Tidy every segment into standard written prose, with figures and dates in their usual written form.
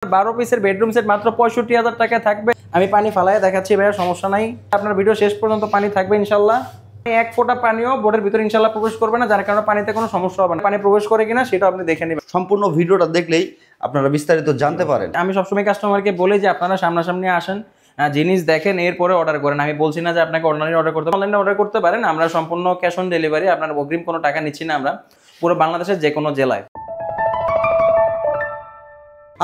12 পিসের bedroom set মাত্র ৬৫,০০০ টাকায় থাকবে। আমি পানি ফালায় দেখাচ্ছি ভাইয়া, সমস্যা নাই। আপনার ভিডিও শেষ পর্যন্ত পানি থাকবে ইনশাল্লাহ। এক ফোঁটা পানিও বোর্ডের ভিতরে ইনশাল্লাহ প্রবেশ করবে না, যার কারণে পানিতে কোনো সমস্যা হবে না। পানি প্রবেশ করে কিনা সেটা আপনি দেখে নেবেন। সম্পূর্ণ ভিডিওটা দেখলেই আপনারা বিস্তারিত জানতে পারেন। আমি সবসময় কাস্টমারকে বলি যে আপনারা সামনাসামনি আসেন, জিনিস দেখেন, এরপরে অর্ডার করেন। আমি বলছি না যে আপনাকে অনলাইনে অর্ডার করতে, অনলাইনে অর্ডার করতে পারেন। আমরা সম্পূর্ণ ক্যাশ অন ডেলিভারি, আপনার অগ্রিম কোনো টাকা নিচ্ছি না আমরা, পুরো বাংলাদেশের যে কোনো জেলায়।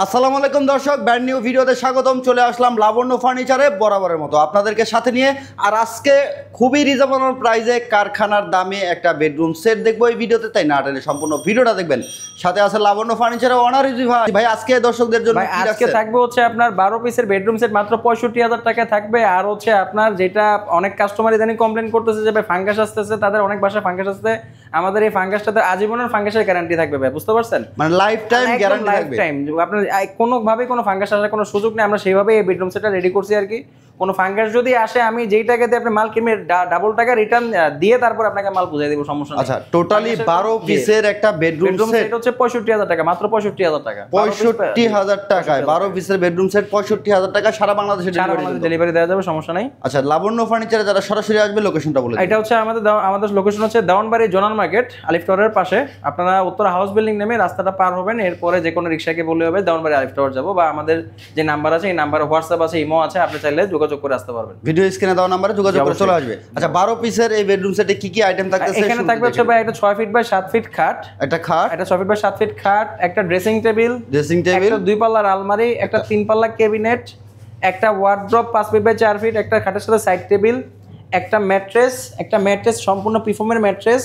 আসসালামু আলাইকুম দর্শক, ব্র্যান্ড নিউ ভিডিওতে স্বাগতম। চলে আসলাম লাবণ্য ফার্নিচারে বরাবরের মতো আপনাদেরকে সাথে নিয়ে। আর আজকে খুবই রিজনেবল প্রাইসে কারখানার দামে একটা বেডরুম সেট দেখবো এই ভিডিওতে, তাই না টেনে সম্পূর্ণ ভিডিওটা দেখবেন। সাথে আছে লাবণ্য ফার্নিচারের ওনার ভাই। আজকে দর্শকদের জন্য আজকে থাকবে হচ্ছে আপনার 12 পিসের বেডরুম সেট মাত্র ৬৫,০০০ টাকায় থাকবে। আর হচ্ছে আপনার যেটা অনেক কাস্টমার ইদানিং কমপ্লেন করতেছে যে ভাই ফাঙ্গাস আসতেছে, তাদের অনেক বাসায় ফাঙ্গাস আসতে, আমাদের এই ফাঙ্গাসটাতে আজীবনের ফাঙ্গাসের গ্যারান্টি থাকবে ভাই, বুঝতে পারছেন? মানে লাইফ টাইম গ্যারান্টি থাকবে। লাইফ টাইম আপনার কোনোভাবে কোনো ফাঙ্গাস আসার কোনো সুযোগ নেই। আমরা সেইভাবে এই বেডরুম সেটটা রেডি করছি আর কি। কোনো ফাঙ্গাস যদি আসে, আমি যেই টাকাতে আপনি মাল কিনবে ডাবল টাকা রিটার্ন দিয়ে তারপর আপনাকে মাল বুঝিয়ে দেব, সমস্যা নেই। আচ্ছা, টোটালি 12 পিসের একটা বেডরুম সেট হচ্ছে ৬৫,০০০ টাকা, মাত্র ৬৫,০০০ টাকা। ৬৫,০০০ টাকায় 12 পিসের বেডরুম সেট ৬৫,০০০ টাকা, সারা বাংলাদেশে ডেলিভারি দেওয়া যাবে, সমস্যা নাই। আচ্ছা, লাবণ্য ফার্নিচারে যারা সরাসরি আসবে লোকেশনটা বলে দিন। এটা হচ্ছে আমাদের লোকেশন হচ্ছে দেওয়ানবাড়ি জোনাল মার্কেট, আলিফ টাওয়ারের পাশে। আপনারা উত্তর হাউস বিল্ডিং নেমে রাস্তাটা পার হবেন, এরপরে যে কোনো রিক্সাকে বললে হবে দেওয়ানবাড়ি আলিফ টাওয়ার যাবো, বা আমাদের যে নাম্বার আছে এই নাম্বারে হোয়াটসঅ্যাপ আছে, ইমো আছে, আপনি চাইলে যোগাযোগ করে আসতে পারবেন। ভিডিও স্ক্রিনে দেওয়া নাম্বারে যোগাযোগ করে চলে আসবে। আচ্ছা, 12 পিসের এই বেডরুম সেটে কি কি আইটেম থাকতেছে? এখানে থাকবে হচ্ছে ভাই একটা 6 ফিট বাই 7 ফিট খাট, একটা খাট, একটা 6 ফিট বাই 7 ফিট খাট, একটা ড্রেসিং টেবিল, একটা 2 পাল্লার আলমারি, একটা 3 পাল্লা ক্যাবিনেট, একটা ওয়ার্ড্রপ 5 ফিট বাই 4 ফিট, একটা খাটের সাথে সাইড টেবিল, একটা ম্যাট্রেস সম্পূর্ণ পিফমের ম্যাট্রেস,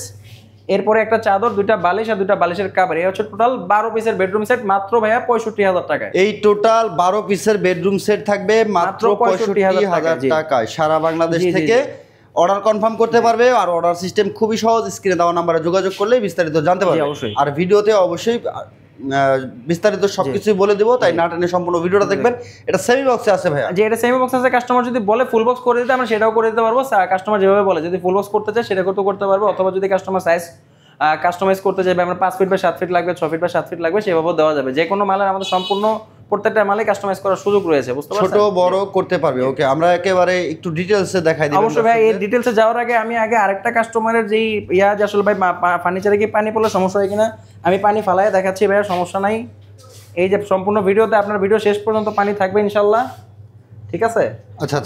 এরপরে একটা চাদর, 2টা বালিশ আর 2টা বালিশের কভার। এই হচ্ছে টোটাল 12 পিসের বেডরুম সেট মাত্র ভাইয়া ৬৫,০০০ টাকায়। এই টোটাল 12 পিসের বেডরুম সেট থাকবে মাত্র ৬৫,০০০ টাকায়। সারা বাংলাদেশ থেকে অর্ডার কনফার্ম করতে পারবে। আর অর্ডার সিস্টেম খুবই সহজ, স্ক্রিনে দেওয়া নাম্বারে যোগাযোগ করলে বিস্তারিত জানতে পারবে। আর ভিডিওতে অবশ্যই বিস্তারিত সবকিছুই বলে দেবো, তাই না টেনে সম্পূর্ণ ভিডিওটা দেখবেন। এটা সেমি বক্সে আছে ভাইয়া? যে এটা সেমি বক্স আছে, কাস্টমার যদি বলে ফুল বক্স করে দিতে আমরা সেটাও করে দিতে পারবো। কাস্টমার যেভাবে বলে, যদি ফুল বক্স করতে চায় সেটা করতে পারবো, অথবা যদি কাস্টমার সাইজ কাস্টমাইজ করতে চাইবে, আমরা 5 ফিট বা 7 ফিট লাগবে, 6 ফিট বা 7 ফিট লাগবে, সেভাবেও দেওয়া যাবে। যে কোনো মালের আমাদের সম্পূর্ণ প্রত্যেকটা মালে কাস্টমাইজ করার সুযোগ রয়েছে, বুঝতে পারছেন? ছোট বড় করতে পারবে। ওকে, আমরা একেবারে একটু ডিটেইলসে দেখাই দিই। অবশ্যই ভাই, এই ডিটেইলসে যাওয়ার আগে আমি আরেকটা কাস্টমারের যেই যে আসলে ভাই ফার্নিচারে কি পানি পড়লে সমস্যা হয় কিনা, আমি পানি ফালায় দেখাচ্ছি ভাইয়া, সমস্যা নাই। এই যে সম্পূর্ণ ভিডিওতে আপনার ভিডিও শেষ পর্যন্ত পানি থাকবে ইনশাআল্লাহ, ঠিক আছে? আচ্ছা,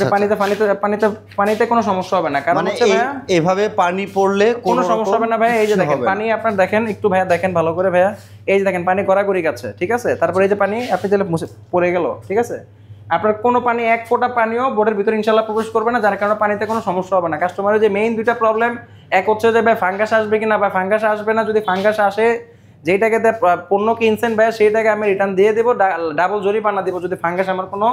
পানিতে কোনো সমস্যা হবে না, কারণ হচ্ছে ভাইয়া এভাবে পানি পড়লে কোনো সমস্যা হবে না ভাই। এই যে দেখেন পানি, আপনার দেখেন একটু ভাইয়া, দেখেন ভালো করে ভাইয়া, এই যে দেখেন পানি গড়াগড়ি গেছে, ঠিক আছে? তারপরে এই যে পানি আপনি চাইলে পড়ে গেল, ঠিক আছে? আপনার কোনো পানি, এক ফোঁটা পানিও বোর্ডের ভিতরে ইনশাল্লাহ প্রবেশ করবে না, যার কারণে পানিতে কোনো সমস্যা হবে না। কাস্টমারের যে মেইন 2টা প্রবলেম, এক হচ্ছে যে ভাই ফাঙ্গাস আসবে কিনা, বা ফাঙ্গাস আসবে না। যদি ফাঙ্গাস আসে, যেই টাকাতে পণ্য কিনছেন ভাইয়া সেই টাকা আমি রিটার্ন দিয়ে দেবো, ডাবল জরিমানা দেবো। যদি ফাঙ্গাস, আমার কোনো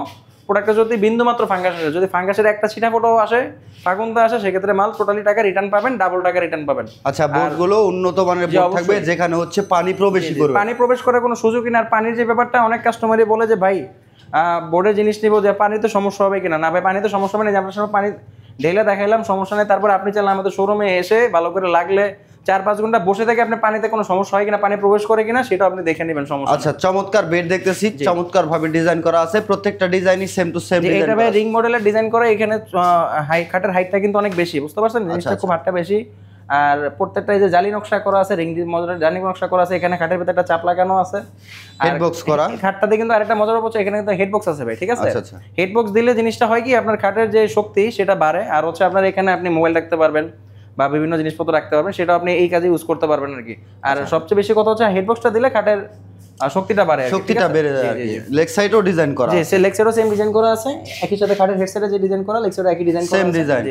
প্রোডাক্টে যদি বিন্দু মাত্র ফাঙ্গাস আসে, যদি ফাঙ্গাসের একটা ছিটা ফোটাও আসে, ফাগুনটা আসে, সেক্ষেত্রে মাল টোটালি টাকা রিটার্ন পাবেন, ডাবল টাকা রিটার্ন পাবেন। আচ্ছা, বোর্ডগুলো উন্নত মানের বোর্ড থাকবে, যেখানে হচ্ছে পানি প্রবেশই করবে, পানি প্রবেশ করার কোনো সুযোগই না। আর পানির যে ব্যাপারটা, অনেক কাস্টমারই বলে যে ভাই বোর্ডের জিনিস নিবো, যে পানিতে সমস্যা হবে কিনা। না ভাই, পানিতে সমস্যা হবে না, যে আপনার সঙ্গে পানি ঢেলে দেখাইলাম, সমস্যা নেই। তারপর আপনি চাইলে আমাদের শোরুমে এসে ভালো করে লাগলে 4-5 ঘন্টা বসে থেকে আপনি পানিতে কোনো সমস্যা হয় কিনা, পানি প্রবেশ করে কিনা, সেটা আপনি দেখে নেবেন, সমস্যা। আচ্ছা, চমৎকার বেড দেখতেছি, চমৎকার ভাবে ডিজাইন করা আছে, প্রত্যেকটা ডিজাইনই সেম টু সেম ডিজাইন। এটা ভাই রিং মডেলের ডিজাইন করা, এখানে খাটের হাইটটা কিন্তু অনেক বেশি, বুঝতে পারছেন? জিনিসটা খুব হাইটটা বেশি। আর প্রত্যেকটা এই যে জালি নকশা করা আছে, রিং মডেলের জালি নকশা করা আছে, এখানে খাটের ভিতরে একটা চাপ লাগানো আছে, হেডবক্স করা। খাটটাতে কিন্তু আরেকটা মজার ব্যাপার, এখানে কিন্তু হেডবক্স আছে ভাই, ঠিক আছে? হেডবক্স দিলে জিনিসটা হয় কি, আপনার খাটের যে শক্তি সেটা বাড়ে, আর হচ্ছে আপনার এখানে আপনি মোবাইল রাখতে পারবেন বা বিভিন্ন জিনিসপত্র রাখতে পারবেন, সেটা আপনি এই কাজে ইউজ করতে পারবেন আর কি। আর সবচেয়ে বেশি কথা হচ্ছে হেডবক্সটা দিলে খাটের শক্তিটা বাড়ে, শক্তিটা বেড়ে যায়। লেগ সাইডও ডিজাইন করা আছে, জি, লেগ সাইডও সেম ডিজাইন করা আছে, একই সাথে খাটের হেড সাইডে যে ডিজাইন করা, লেগ সাইডে একই ডিজাইন করা, সেম ডিজাইন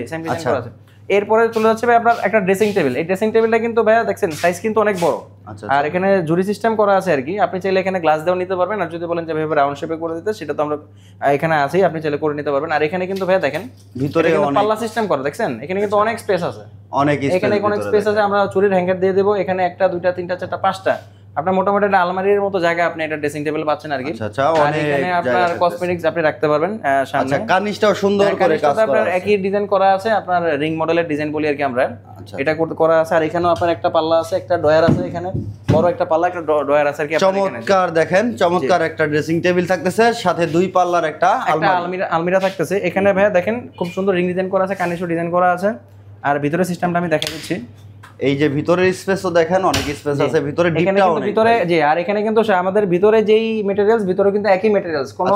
করা আছে। এরপরে চলে যাচ্ছে ভাই আপনার একটা ড্রেসিং টেবিল। এই ড্রেসিং টেবিলটা কিন্তু ভাইয়া দেখছেন সাইজ কিন্তু অনেক বড়, আর এখানে জুরি সিস্টেম করা আছে আর কি। আপনি চাইলে এখানে গ্লাস দেওয়া নিতে পারবেন, আর যদি বলেন যে ভাই রাউন্ড শেপে করে দিতে, সেটা তো আমরা এখানে আছেই, আপনি চাইলে করে নিতে পারবেন। আর এখানে কিন্তু ভাইয়া দেখেন ভিতরে পাল্লা সিস্টেম করা, দেখছেন এখানে কিন্তু অনেক স্পেস আছে, এখানে অনেক স্পেস আছে। আমরা চুরির হ্যাঙ্গার দিয়ে দেবো, এখানে 1, 2, 3, 4, 5টা আপনার মোটামুটি একটা আলমারির মতো জায়গা আপনি একটা ড্রেসিং টেবিল পাচ্ছেন আর কি। আচ্ছা, আর এখানে আপনার কসমেটিক্স আপনি রাখতে পারবেন সামনে। আচ্ছা, কার্নিশটাও সুন্দর করে কাজ করা আপনার একই ডিজাইন করা আছে, আপনার রিং মডেলের ডিজাইন বলি আর কি আমরা। এটা করা আছে। আর এখানেও আপনার একটা পাল্লা আছে, একটা ডয়ার আছে, এখানে বড় একটা পাল্লা, একটা ডয়ার আছে আর কি। চমৎকার দেখেন, চমৎকার একটা ড্রেসিং টেবিল থাকতেছে, সাথে 2 পাল্লার একটা আলমিরা থাকতেছে। এখানে ভাইয়া দেখেন খুব সুন্দর রিং ডিজাইন করা আছে, কার্নিশও ডিজাইন করা আছে। আর ভিতরে সিস্টেমটা আমি দেখা দিচ্ছি। এই যে ভিতরের স্পেসও দেখেন, অনেক স্পেস আছে ভিতরে, ডিপটাও অনেক ভিতরে। জি, আর এখানে কিন্তু আমাদের ভিতরে যেই ম্যাটেরিয়ালস, ভিতরে কিন্তু একই ম্যাটেরিয়ালস, কোনো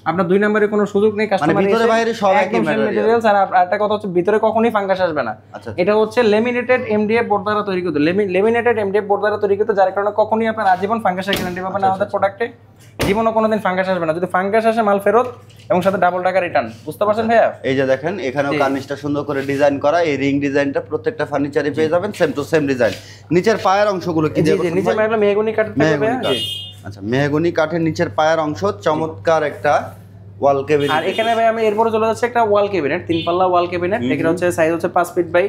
আপনার 2 নম্বরের কোনো সুযোগ নেই। কাস্টমার ভিতরে বাইরে সব একই ম্যাটেরিয়ালস। আর একটা কথা হচ্ছে ভিতরে কখনোই ফাঙ্গাস আসবে না। এটা হচ্ছে লেমিনেটেড এমডিএফ বোর্ড দ্বারা তৈরিকৃত, লেমিনেটেড এমডিএফ বোর্ড দ্বারা তৈরিকৃত, যার কারণে কখনোই আপনার আজীবন ফাঙ্গাসের গ্যারান্টি পাবেন আমাদের প্রোডাক্টে। জীবনে কোনোদিন ফাঙ্গাস আসবে না। যদি ফাঙ্গাস আসে মাল ফেরত এবং সাথে ডাবল টাকা রিটার্ন। বুঝতে পারছেন ভাইয়া? এই যে দেখেন এখানেও কার্নিশটা সুন্দর করে ডিজাইন করা, এই রিং ডিজাইনটা প্রত্যেকটা ফার্নিচারে পেয়ে যাবেন, সেম টু সেম ডিজাইন। নিচের পায়ের অংশগুলো কি দিয়ে? নিচে মেহগনি কাঠের থাকবে। আচ্ছা, মেহগনি কাঠের নিচের পায়ের অংশ, চমৎকার একটা ওয়াল ক্যাবিনেট। আর এখানে ভাই আমি এরপরে চলে যাচ্ছে একটা ওয়াল ক্যাবিনেট, 3 পাল্লা ওয়াল ক্যাবিনেট। এখানে হচ্ছে সাইজ হচ্ছে 5 ফিট বাই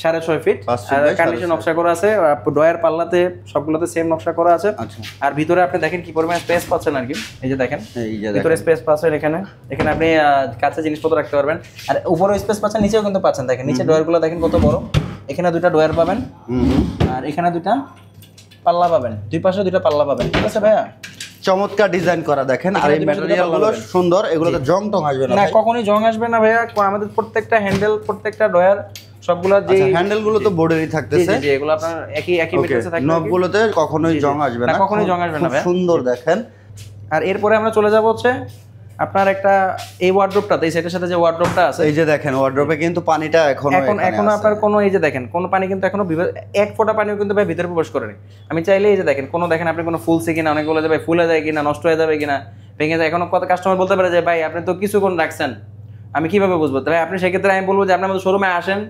6.5 ফিট। আর কার্নিশে নকশা করা আছে, ডয়ার পাল্লাতে সবগুলোতে সেম নকশা করা আছে। আর ভিতরে আপনি দেখেন কি পরিমাণ স্পেস পাচ্ছেন আর কি। এই যে দেখেন ভিতরে স্পেস পাচ্ছেন, এখানে আপনি কাছে জিনিসপত্র রাখতে পারবেন। আর উপরে স্পেস পাচ্ছেন, নিচেও কিন্তু পাচ্ছেন। দেখেন নিচে ডয়ারগুলো দেখেন কত বড়। এখানে 2টা ডয়ার পাবেন, আর এখানে 2টা পাল্লা পাবেন, 2 পাশে 2টা পাল্লা পাবেন। ঠিক আছে ভাইয়া? চমৎকার ডিজাইন করা দেখেন। আর এই ম্যাটেরিয়ালগুলো সুন্দর, এগুলোতে জং টং আসবে না? না, কখনোই জং আসবে না ভাইয়া। আমাদের প্রত্যেকটা হ্যান্ডেল, প্রত্যেকটা ডয়ার, সবগুলা যে হ্যান্ডেলগুলো তো বোর্ডেরই থাকতেছে। জি, এগুলো আপনার একই ম্যাটেরিয়ালসে থাকবে। নবগুলোতে কখনোই জং আসবে না, কখনোই জং আসবে না ভাই। সুন্দর দেখেন। আর এরপরে আমরা চলে যাব হচ্ছে আপনার একটা এই ওয়ার্ড্রোবটাতে, এই সেটের সাথে যে ওয়ার্ড্রোবটা আছে, এই যে দেখেন ওয়ার্ড্রোবে কিন্তু পানিটা এখনো আপনার কোনো, এই যে দেখেন কোনো পানি কিন্তু এখনো এক ফোঁটা পানিও কিন্তু ভাই ভিতরে প্রবেশ করেনি। আমি চাইলে এই যে দেখেন কোনো, দেখেন আপনি কোনো ফুলছে কিনা, অনেক বলে যে ভাই ফুলে যায় কিনা, নষ্ট হয়ে যাবে কিনা, ভেঙে যায়। এখনো কত কাস্টমার বলতে পারে যে ভাই আপনি তো কিছুক্ষণ রাখছেন, আমি কিভাবে বুঝবো? ভাই আপনি সেক্ষেত্রে আমি বলবো যে আপনি আমাদের শোরুমে আসেন,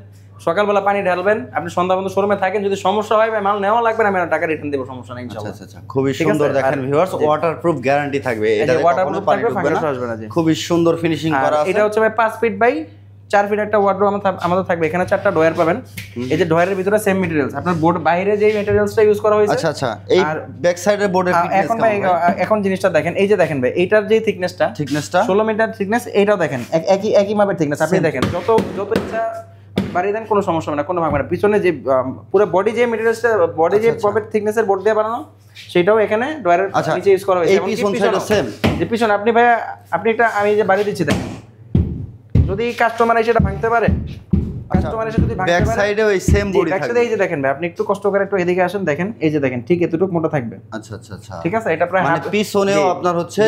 সকালবেলা পানি ঢালবেন, আপনি সন্ধ্যা পর্যন্ত শোরুমে থাকেন। যদি সমস্যা হয় ভাই মাল নেওয়া লাগবে না, আমি টাকা রিটার্ন দেবো, সমস্যা নেই ইনশাআল্লাহ। আচ্ছা, খুবই সুন্দর দেখেন ভিউয়ার্স, ওয়াটারপ্রুফ গ্যারান্টি থাকবে। এটা ওয়াটারপ্রুফ থাকবে, ফাঙ্গাস আসবে না। খুবই সুন্দর ফিনিশিং করা আছে। এটা হচ্ছে ভাই 5 ফিট বাই 4 ফিট একটা ওয়ার্ড্রোব আমাদের থাকবে। এখানে 4টা ডয়ার পাবেন। এই যে ডয়ারের ভিতরে সেম ম্যাটেরিয়ালস, আপনার বোর্ড বাইরে যে ম্যাটেরিয়ালসটা ইউজ করা হয়েছে। আচ্ছা, এই ব্যাক সাইডের বোর্ডের থিকনেস এখন ভাই, এখন জিনিসটা দেখেন। এই যে দেখেন ভাই, এইটার যে থিকনেসটা 16 মিটার থিকনেস, এইটাও দেখেন একই মাপের থিকনেস। আপনি দেখেন যত ইচ্ছা বাড়িয়ে দেন, কোনো সমস্যা হবে না, কোনো ভাগ হবে না। পিছনে যে পুরো বডি যে ম্যাটেরিয়ালসটা, বডি যে প্রপার থিকনেসের বোর্ড দিয়ে বানানো, সেটাও এখানে ডয়ারের নিচে ইউজ করা হয়েছে। এই পিছন সাইডও সেম। যে পিছনে আপনি ভাই, আপনি একটা, আমি যে বাড়ি দিচ্ছি দেখেন, যদি কাস্টমার এসে এটা ভাঙতে পারে, কাস্টমার এসে যদি ভাঙতে পারে, ব্যাক সাইডে ওই সেম বডি থাকবে। এই যে দেখেন ভাই, আপনি একটু কষ্ট করে একটু এদিকে আসেন, দেখেন এই যে দেখেন ঠিক এতটুকু মোটা থাকবে। আচ্ছা, ঠিক আছে? এটা প্রায় মানে পিছনেও আপনার হচ্ছে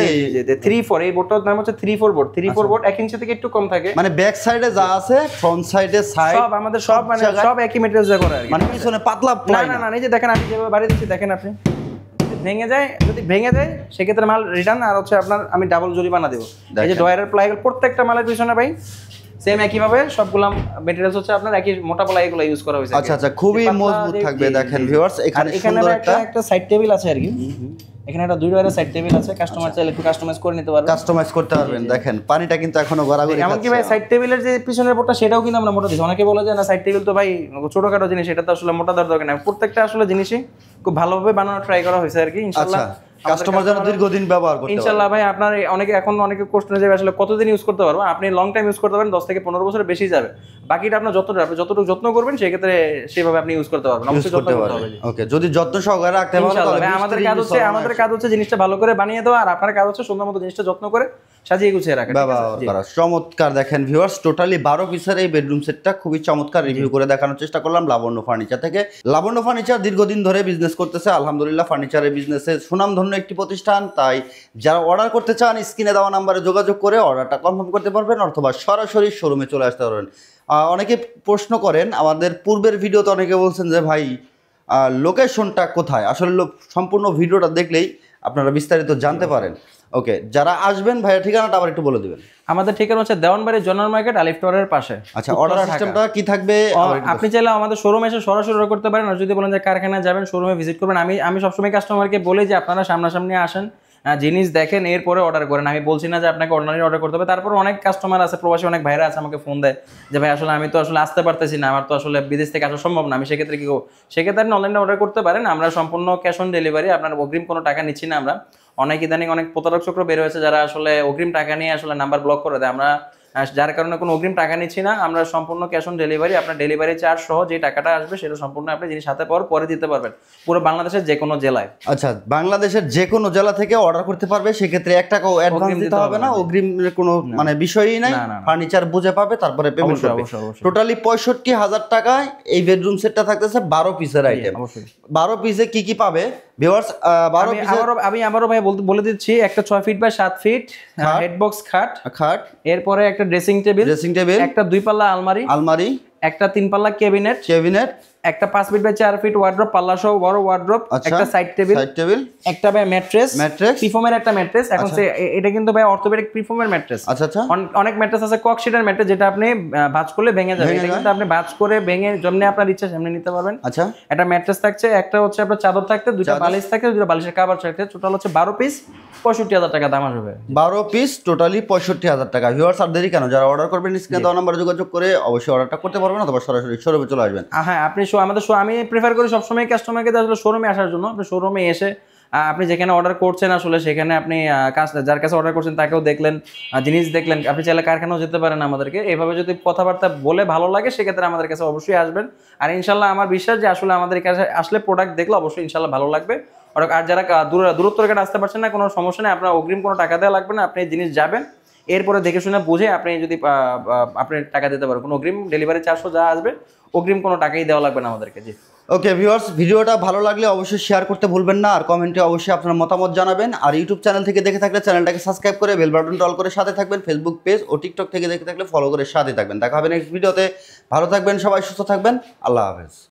3-4, এই বোর্ডটার নাম হচ্ছে 3-4 বোর্ড। 3-4 বোর্ড 1 ইঞ্চি থেকে একটু কম থাকে। মানে ব্যাক সাইডে যা আছে, ফ্রন্ট সাইডে সাইড সব আমাদের সব, মানে সব একই ম্যাটেরিয়ালস দিয়ে করা আর কি। মানে পিছনে পাতলা প্লাই না, এই যে দেখেন আমি যেভাবে বাড়ি দিচ্ছি দেখেন, আপনি যদি ভেঙে যায় সেক্ষেত্রে মাল রিটার্ন, আর হচ্ছে আপনার আমি ডাবল জরিমানা দেবো। এই যে ডয়ারের প্লাইগুলো প্রত্যেকটা মালের পিছনে ভাই সেম একইভাবে সবগুলো ম্যাটেরিয়ালস হচ্ছে আপনার একই মোটা প্লাই, এগুলো ইউজ করা হয়েছে। আচ্ছা, খুবই মজবুত থাকবে দেখেন ভিউয়ার্স। এখানে সুন্দর একটা সাইড টেবিল আছে আর কি। এখানে একটা 2 ডয়ারের সাইড টেবিল আছে, কাস্টমার চাইলে একটু কাস্টমাইজ করে নিতে পারবেন। কাস্টমাইজ করতে পারবেন। দেখেন পানিটা কিন্তু এখনো গড়াগড়ি খাচ্ছে। এমনকি ভাই সাইড টেবিলের যে পিছনের বোর্ডটা, সেটাও কিন্তু আমরা মোটা দিচ্ছি। অনেকে বলে যে না সাইড টেবিল তো ভাই ছোটখাটো জিনিস, এটা তো আসলে মোটা দেওয়ার দরকার নেই। প্রত্যেকটা আসলে জিনিসই খুব ভালোভাবে বানানো ট্রাই করা হয়েছে আর কি। ইনশাআল্লাহ কাস্টমার যেন দীর্ঘদিন ব্যবহার করতে পারে। ইনশাআল্লাহ ভাই, আপনার অনেকে কোশ্চেন যাবে আসলে কতদিন ইউজ করতে পারবো। আপনি লং টাইম ইউজ করতে পারেন, 10 থেকে 15 বছরের বেশি যাবে। বাকিটা আপনার যতটুকু যত্ন করবেন সেক্ষেত্রে সেভাবে আপনি ইউজ করতে পারবেন। অবশ্যই যত্ন করতে হবে। ওকে, যদি যত্ন সহকারে রাখতে পারেন তাহলে আমাদের কাজ হচ্ছে জিনিসটা ভালো করে বানিয়ে দেওয়া, আর আপনার কাজ হচ্ছে সুন্দর মতো জিনিসটা যত্ন করে সাজিয়ে গুছিয়ে রাখা। চমৎকার দেখেন ভিউয়ার্স, টোটালি 12 পিসের এই বেডরুম সেটটা খুবই চমৎকার রিভিউ করে দেখানোর চেষ্টা করলাম লাবণ্য ফার্নিচার থেকে। লাবণ্য ফার্নিচার দীর্ঘদিন ধরে বিজনেস করতেছে, আলহামদুলিল্লাহ ফার্নিচারের বিজনেসে সুনামধন্য একটি প্রতিষ্ঠান। তাই যারা অর্ডার করতে চান, স্ক্রিনে দেওয়া নাম্বারে যোগাযোগ করে অর্ডারটা কনফার্ম করতে পারবেন, অথবা সরাসরি শোরুমে চলে আসতে পারবেন। অনেকে প্রশ্ন করেন, আমাদের পূর্বের ভিডিওতে অনেকে বলছেন যে ভাই লোকেশনটা কোথায়। আসলে সম্পূর্ণ ভিডিওটা দেখলেই আপনারা বিস্তারিত জানতে পারেন। ওকে, যারা আসবেন ভাইয়ের ঠিকানাটা আবার একটু বলে দিবেন। আমাদের ঠিকানা হচ্ছে দেওয়ানবাড়ি জোনাল মার্কেট, আলিফ টাওয়ারের পাশে। আচ্ছা, অর্ডার সিস্টেমটা কি থাকবে? আপনি চাইলে আমাদের শোরুমে এসে সরাসরি অর্ডার করতে পারেন, আর যদি বলেন যে কারখানায় যাবেন, শোরুমে ভিজিট করবেন। আমি সবসময় কাস্টমারকে বলি যে আপনারা সামনাসামনি আসেন, জিনিস দেখেন এরপরে অর্ডার করেন। আমি বলছি না যে আপনাকে অনলাইনে অর্ডার করতে হবে। তারপর অনেক কাস্টমার আছে, প্রবাসী অনেক ভাইরা আছে আমাকে ফোন দেয় যে ভাই আসলে আমি তো আসলে আসতে পারতেছি না, আমার তো আসলে বিদেশ থেকে আসা সম্ভব না, আমি সেক্ষেত্রে কি করবো? সেক্ষেত্রে আপনি অনলাইনে অর্ডার করতে পারেন। আমরা সম্পূর্ণ ক্যাশ অন ডেলিভারি, আপনার অগ্রিম কোনো টাকা নিচ্ছি না আমরা। অনেক ইদানিং অনেক প্রতারক চক্র বের হয়েছে যারা আসলে অগ্রিম টাকা নিয়ে আসলে নাম্বার ব্লক করে দেয়। আমরা যার কারণে কোনো অগ্রিম টাকা নিচ্ছি না, আমরা সম্পূর্ণ ক্যাশ অন ডেলিভারি। আপনার ডেলিভারি চার্জ সহ যে টাকাটা আসবে সেটা সম্পূর্ণ আপনি জিনিস হাতে পাওয়ার পরে দিতে পারবেন, পুরো বাংলাদেশের যে কোনো জেলায়। আচ্ছা, বাংলাদেশের যে কোনো জেলা থেকে অর্ডার করতে পারবে, সেক্ষেত্রে 1 টাকাও অ্যাডভান্স দিতে হবে না, অগ্রিমের কোনো মানে বিষয়ই নাই। ফার্নিচার বুঝে পাবে, তারপরে পেমেন্ট করবে। টোটালি 65,000 টাকায় এই বেডরুম সেটটা থাকতেছে 12 পিসের আইটেম। 12 পিসে কি কি পাবে ভিউয়ার্স? 12 পিসে আমি আবারও ভাই বলে দিচ্ছি, একটা 6 ফিট বাই 7 ফিট হেডবক্স খাট, এরপরে একটা ড্রেসিং টেবিল, একটা 2 পাল্লা আলমারি, একটা 3 পাল্লা ক্যাবিনেট, একটা 5 ফিট বাই 4 ফিট ওয়ার্ড্রপ, পাল্লা সহ বড় ওয়ার্ড্রপ, একটা সাইড টেবিল, একটা ভাই ম্যাট্রেস প্রিফর্মের একটা ম্যাট্রেস। এখন এটা কিন্তু ভাই অর্থোপেডিক প্রিফর্মের ম্যাট্রেস। অনেক ম্যাট্রেস আছে কক শিটের ম্যাট্রেস, যেটা আপনি ভাঁজ করলে ভেঙে যাবে, এটা কিন্তু আপনি ভাঁজ করে ভেঙে যেমনি আপনার ইচ্ছা সেমনি নিতে পারবেন। আচ্ছা, একটা ম্যাট্রেস থাকছে, একটা হচ্ছে আপনার চাদর থাকতে, দুটো বালিশ থাকে, দুটো বালিশের কভার থাকতে, টোটাল হচ্ছে 12 পিস 65,000 টাকা দাম আসবে। 12 পিস টোটালি 65,000 টাকা। ভিউয়ার্স আর দেরি কেন, যারা অর্ডার করবেন স্ক্রিনে দেওয়া নাম্বারে যোগাযোগ করে অবশ্যই অর্ডারটা করতে পারবেন, অথবা সরাসরি শোরুমে চলে আসবেন। হ্যাঁ, আপনি আমাদের আমি প্রেফার করি সবসময় কাস্টমারকে আসলে শোরুমে আসার জন্য। আপনি শোরুমে এসে আপনি যেখানে অর্ডার করছেন আসলে সেখানে আপনি যার কাছে অর্ডার করছেন তাকেও দেখলেন, জিনিস দেখলেন। আপনি চাইলে কারখানাও যেতে পারেন আমাদেরকে। এইভাবে যদি কথাবার্তা বলে ভালো লাগে সেক্ষেত্রে আমাদের কাছে অবশ্যই আসবেন। আর ইনশাল্লাহ আমার বিশ্বাস যে আসলে আমাদের কাছে আসলে প্রোডাক্ট দেখলে অবশ্যই ইনশাল্লাহ ভালো লাগবে। আর যারা দূরত্ব রেখে আসতে পারছেন না, কোনো সমস্যা নেই, আপনার অগ্রিম কোনো টাকা দেওয়া লাগবে না। আপনি জিনিস যাবেন, এরপরে দেখে শুনে বুঝে আপনি যদি আপনি টাকা দিতে পারবেন। কোনো অগ্রিম ডেলিভারি চার্জও যা আসবে অগ্রিম কোনো টাকাই দেওয়া লাগবে না আমাদেরকে। জি, ওকে ভিউয়ার্স, ভিডিওটা ভালো লাগলে অবশ্যই শেয়ার করতে ভুলবেন না, আর কমেন্টে অবশ্যই আপনার মতামত জানাবেন। আর ইউটিউব চ্যানেল থেকে দেখে থাকলে চ্যানেলটাকে সাবস্ক্রাইব করে বেল বাটনটা অল করে সাথে থাকবেন। ফেসবুক পেজ ও টিকটক থেকে দেখে থাকলে ফলো করে সাথে থাকবেন। দেখা হবে নেক্সট ভিডিওতে। ভালো থাকবেন সবাই, সুস্থ থাকবেন। আল্লাহ হাফেজ।